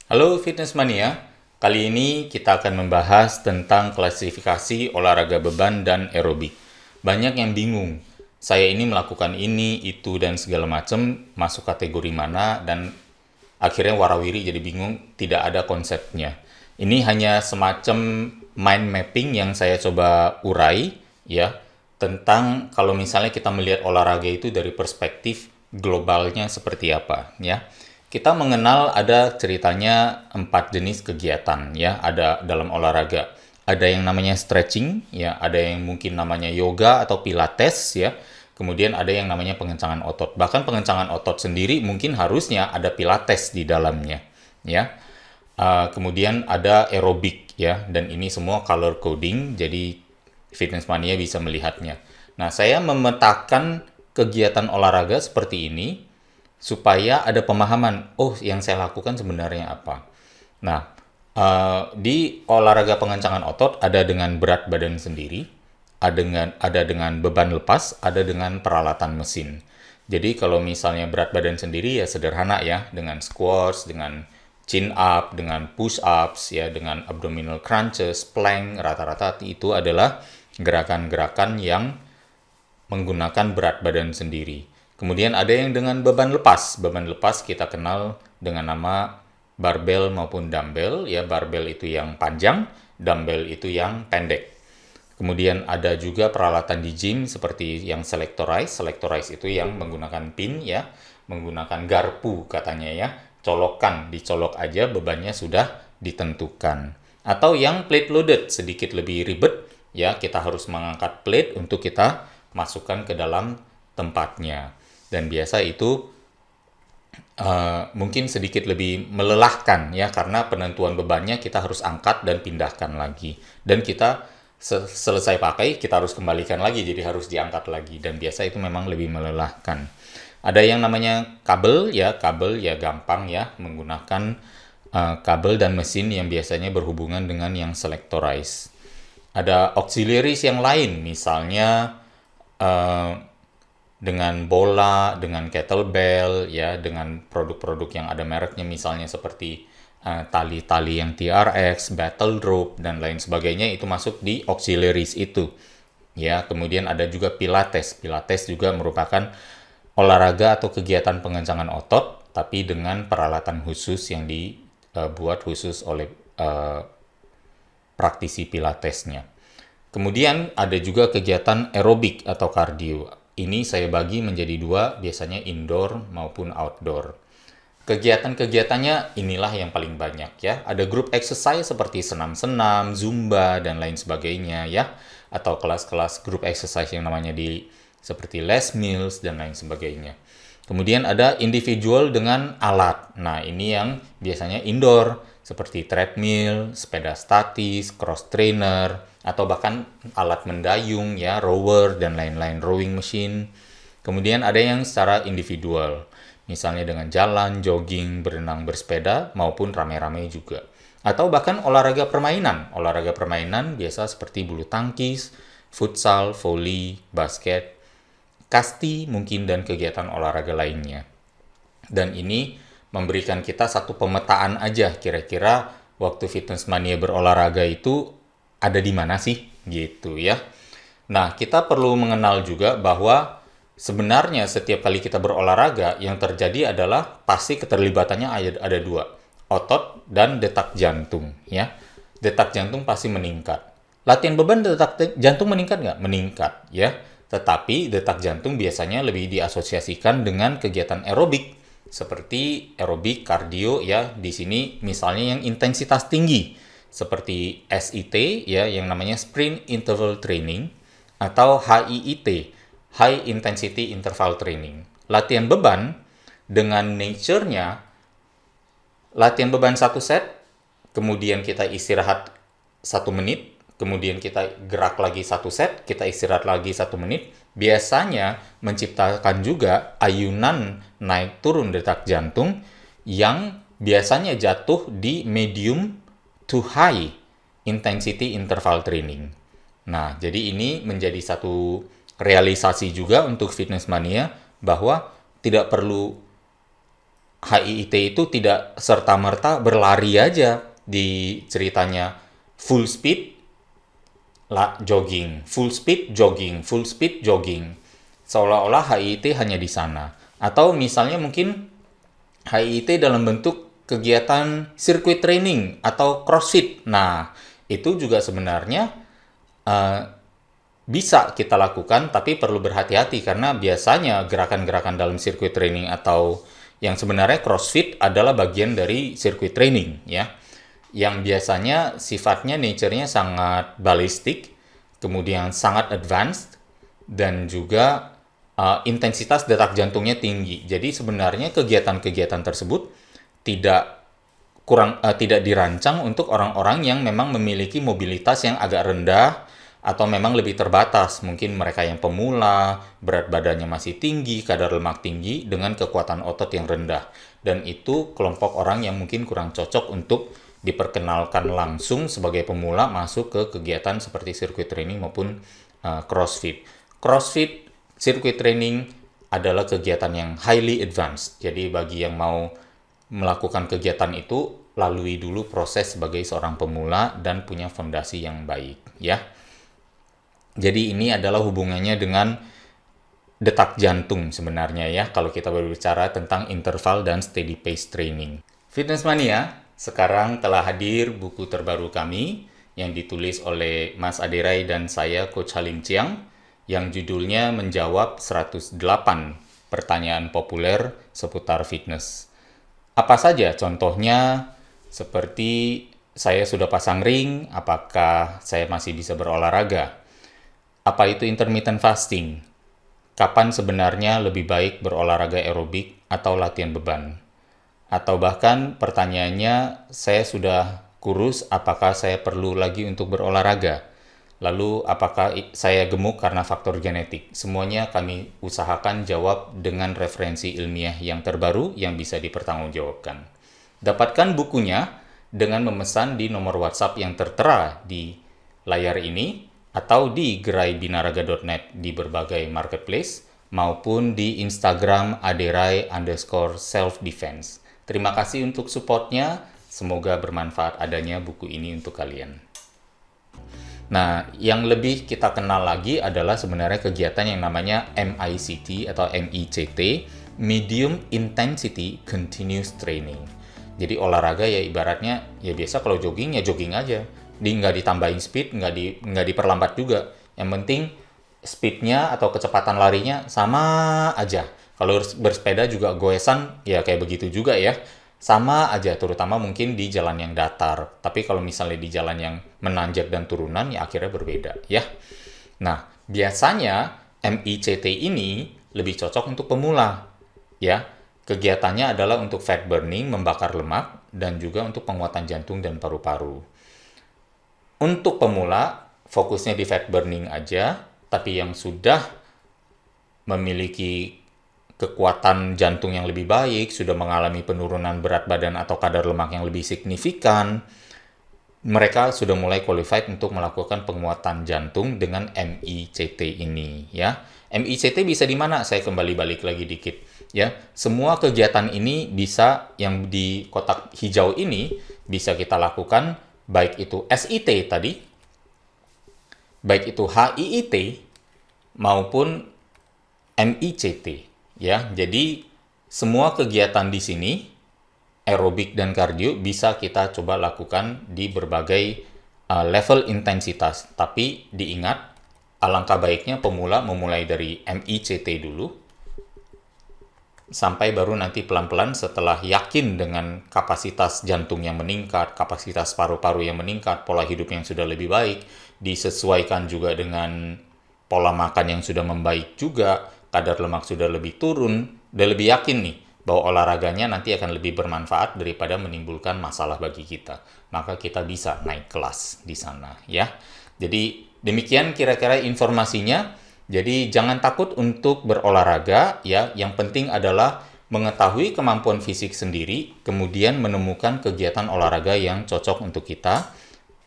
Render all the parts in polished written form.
Halo Fitness Mania, kali ini kita akan membahas tentang klasifikasi olahraga beban dan aerobik. Banyak yang bingung, saya ini melakukan ini, itu, dan segala macam, masuk kategori mana, dan akhirnya warawiri jadi bingung, tidak ada konsepnya. Ini hanya semacam mind mapping yang saya coba urai, ya, tentang kalau misalnya kita melihat olahraga itu dari perspektif globalnya seperti apa, ya. Kita mengenal ada ceritanya 4 jenis kegiatan, ya, ada dalam olahraga. Ada yang namanya stretching, ya, ada yang mungkin namanya yoga atau pilates, ya. Kemudian ada yang namanya pengencangan otot. Bahkan pengencangan otot sendiri mungkin harusnya ada pilates di dalamnya, ya. Kemudian ada aerobik, ya, dan ini semua color coding, jadi Fitness Mania bisa melihatnya. Nah, saya memetakan kegiatan olahraga seperti ini supaya ada pemahaman, oh yang saya lakukan sebenarnya apa. Nah, di olahraga pengencangan otot ada dengan berat badan sendiri, ada dengan beban lepas, ada dengan peralatan mesin. Jadi kalau misalnya berat badan sendiri ya sederhana ya, dengan squats, dengan chin up, dengan push ups ya, dengan abdominal crunches, plank, rata-rata itu adalah gerakan-gerakan yang menggunakan berat badan sendiri. Kemudian ada yang dengan beban lepas. Beban lepas kita kenal dengan nama barbel maupun dumbbell. Ya, barbel itu yang panjang, dumbbell itu yang pendek. Kemudian ada juga peralatan di gym seperti yang selectorize. Selectorize itu yang menggunakan pin ya, menggunakan garpu katanya ya. Colokan, dicolok aja bebannya sudah ditentukan. Atau yang plate loaded, sedikit lebih ribet ya, kita harus mengangkat plate untuk kita masukkan ke dalam tempatnya. Dan biasa itu mungkin sedikit lebih melelahkan ya, karena penentuan bebannya kita harus angkat dan pindahkan lagi. Dan kita selesai pakai, kita harus kembalikan lagi, jadi harus diangkat lagi. Dan biasa itu memang lebih melelahkan. Ada yang namanya kabel ya gampang ya, menggunakan kabel dan mesin yang biasanya berhubungan dengan yang selectorize. Ada auxiliaries yang lain, misalnya eh, dengan bola, dengan kettlebell, ya, dengan produk-produk yang ada mereknya, misalnya seperti tali-tali yang TRX, battle rope, dan lain sebagainya, itu masuk di auxiliaries itu. Ya, kemudian ada juga pilates. Pilates juga merupakan olahraga atau kegiatan pengencangan otot, tapi dengan peralatan khusus yang dibuat khusus oleh eh, praktisi pilatesnya. Kemudian ada juga kegiatan aerobik atau kardio. Ini saya bagi menjadi dua, biasanya indoor maupun outdoor. Kegiatan-kegiatannya inilah yang paling banyak ya. Ada group exercise seperti senam-senam, zumba, dan lain sebagainya ya. Atau kelas-kelas group exercise yang namanya seperti Les Mills dan lain sebagainya. Kemudian ada individual dengan alat. Nah, ini yang biasanya indoor, seperti treadmill, sepeda statis, cross trainer, atau bahkan alat mendayung, ya, rower, dan lain-lain, rowing machine. Kemudian ada yang secara individual, misalnya dengan jalan, jogging, berenang, bersepeda, maupun rame-rame juga. Atau bahkan olahraga permainan. Olahraga permainan biasa seperti bulu tangkis, futsal, volley, basket, kasti mungkin, dan kegiatan olahraga lainnya. Dan ini memberikan kita satu pemetaan aja kira-kira waktu Fitness Mania berolahraga itu ada di mana sih gitu ya. Nah, kita perlu mengenal juga bahwa sebenarnya setiap kali kita berolahraga yang terjadi adalah pasti keterlibatannya ada dua, otot dan detak jantung ya. Detak jantung pasti meningkat. Latihan beban detak jantung meningkat nggak? Meningkat ya. Tetapi detak jantung biasanya lebih diasosiasikan dengan kegiatan aerobik seperti aerobik, kardio ya. Di sini misalnya yang intensitas tinggi seperti SIT ya, yang namanya sprint interval training, atau HIIT, high intensity interval training. Latihan beban dengan nature-nya latihan beban satu set, kemudian kita istirahat 1 menit, kemudian kita gerak lagi satu set, kita istirahat lagi 1 menit, biasanya menciptakan juga ayunan naik turun detak jantung yang biasanya jatuh di medium to high intensity interval training. Nah, jadi ini menjadi satu realisasi juga untuk Fitness Mania bahwa tidak perlu HIIT itu tidak serta-merta berlari aja di ceritanya full speed jogging, full speed jogging, full speed jogging. Seolah-olah HIIT hanya di sana. Atau misalnya mungkin HIIT dalam bentuk kegiatan sirkuit training atau CrossFit. Nah, itu juga sebenarnya eh, bisa kita lakukan, tapi perlu berhati-hati karena biasanya gerakan-gerakan dalam sirkuit training atau yang sebenarnya CrossFit adalah bagian dari sirkuit training, ya. Yang biasanya sifatnya nature-nya sangat balistik, kemudian sangat advanced, dan juga intensitas detak jantungnya tinggi. Jadi sebenarnya kegiatan-kegiatan tersebut tidak dirancang untuk orang-orang yang memang memiliki mobilitas yang agak rendah atau memang lebih terbatas. Mungkin mereka yang pemula, berat badannya masih tinggi, kadar lemak tinggi dengan kekuatan otot yang rendah. Dan itu kelompok orang yang mungkin kurang cocok untuk diperkenalkan langsung sebagai pemula masuk ke kegiatan seperti sirkuit training maupun CrossFit. CrossFit sirkuit training adalah kegiatan yang highly advanced. Jadi bagi yang mau melakukan kegiatan itu, lalui dulu proses sebagai seorang pemula dan punya fondasi yang baik, ya. Jadi ini adalah hubungannya dengan detak jantung sebenarnya, ya, kalau kita berbicara tentang interval dan steady pace training. Fitness Mania, sekarang telah hadir buku terbaru kami yang ditulis oleh Mas Aderai dan saya, Coach Halim Chiang, yang judulnya menjawab 108 pertanyaan populer seputar fitness. Apa saja contohnya? Seperti saya sudah pasang ring, apakah saya masih bisa berolahraga? Apa itu intermittent fasting? Kapan sebenarnya lebih baik berolahraga aerobik atau latihan beban? Atau bahkan pertanyaannya, saya sudah kurus, apakah saya perlu lagi untuk berolahraga? Lalu apakah saya gemuk karena faktor genetik? Semuanya kami usahakan jawab dengan referensi ilmiah yang terbaru yang bisa dipertanggungjawabkan. Dapatkan bukunya dengan memesan di nomor WhatsApp yang tertera di layar ini atau di geraibinaraga.net di berbagai marketplace maupun di Instagram aderai_self-defense. Terima kasih untuk supportnya. Semoga bermanfaat adanya buku ini untuk kalian. Nah, yang lebih kita kenal lagi adalah sebenarnya kegiatan yang namanya MICT atau MICT, Medium Intensity Continuous Training. Jadi olahraga ya ibaratnya, ya biasa kalau jogging ya jogging aja. Nggak ditambahin speed, nggak diperlambat juga. Yang penting speednya atau kecepatan larinya sama aja. Kalau bersepeda juga goesan, ya kayak begitu juga ya. Sama aja, terutama mungkin di jalan yang datar. Tapi kalau misalnya di jalan yang menanjak dan turunan, ya akhirnya berbeda, ya. Nah, biasanya MICT ini lebih cocok untuk pemula, ya. Kegiatannya adalah untuk fat burning, membakar lemak, dan juga untuk penguatan jantung dan paru-paru. Untuk pemula, fokusnya di fat burning aja, tapi yang sudah memiliki kekuatan jantung yang lebih baik, sudah mengalami penurunan berat badan atau kadar lemak yang lebih signifikan, mereka sudah mulai qualified untuk melakukan penguatan jantung dengan MICT ini, ya. MICT bisa di mana? Saya kembali balik lagi dikit, ya. Semua kegiatan ini bisa, yang di kotak hijau ini bisa kita lakukan, baik itu SIT tadi, baik itu HIIT maupun MICT. Ya, jadi semua kegiatan di sini, aerobik dan kardio, bisa kita coba lakukan di berbagai level intensitas. Tapi diingat, alangkah baiknya pemula memulai dari MICT dulu, sampai baru nanti pelan-pelan setelah yakin dengan kapasitas jantung yang meningkat, kapasitas paru-paru yang meningkat, pola hidup yang sudah lebih baik, disesuaikan juga dengan pola makan yang sudah membaik juga, kadar lemak sudah lebih turun, dan lebih yakin nih bahwa olahraganya nanti akan lebih bermanfaat daripada menimbulkan masalah bagi kita. Maka kita bisa naik kelas di sana, ya. Jadi demikian kira-kira informasinya. Jadi jangan takut untuk berolahraga, ya. Yang penting adalah mengetahui kemampuan fisik sendiri, kemudian menemukan kegiatan olahraga yang cocok untuk kita.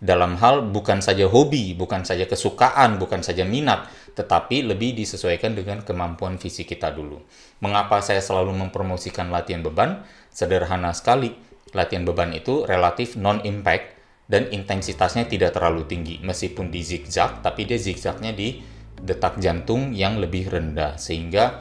dalam hal bukan saja hobi, bukan saja kesukaan, bukan saja minat, tetapi lebih disesuaikan dengan kemampuan fisik kita dulu. Mengapa saya selalu mempromosikan latihan beban? Sederhana sekali, latihan beban itu relatif non-impact dan intensitasnya tidak terlalu tinggi. Meskipun di zigzag, tapi dia zigzagnya di detak jantung yang lebih rendah, sehingga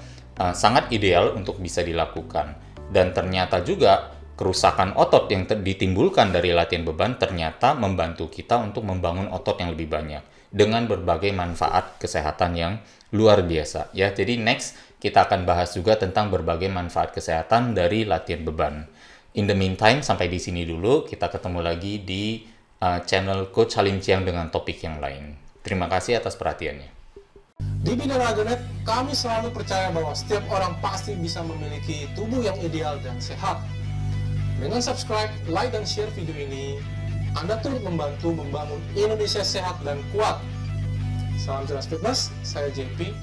sangat ideal untuk bisa dilakukan. Dan ternyata juga kerusakan otot yang ditimbulkan dari latihan beban ternyata membantu kita untuk membangun otot yang lebih banyak dengan berbagai manfaat kesehatan yang luar biasa ya. Jadi next kita akan bahas juga tentang berbagai manfaat kesehatan dari latihan beban. In the meantime, sampai di sini dulu. Kita ketemu lagi di channel Coach Halim Chiang dengan topik yang lain. Terima kasih atas perhatiannya. Di Bina Raganet, kami selalu percaya bahwa setiap orang pasti bisa memiliki tubuh yang ideal dan sehat. Dengan subscribe, like, dan share video ini, Anda turut membantu membangun Indonesia sehat dan kuat. Salam Jelas Fitness, saya JP.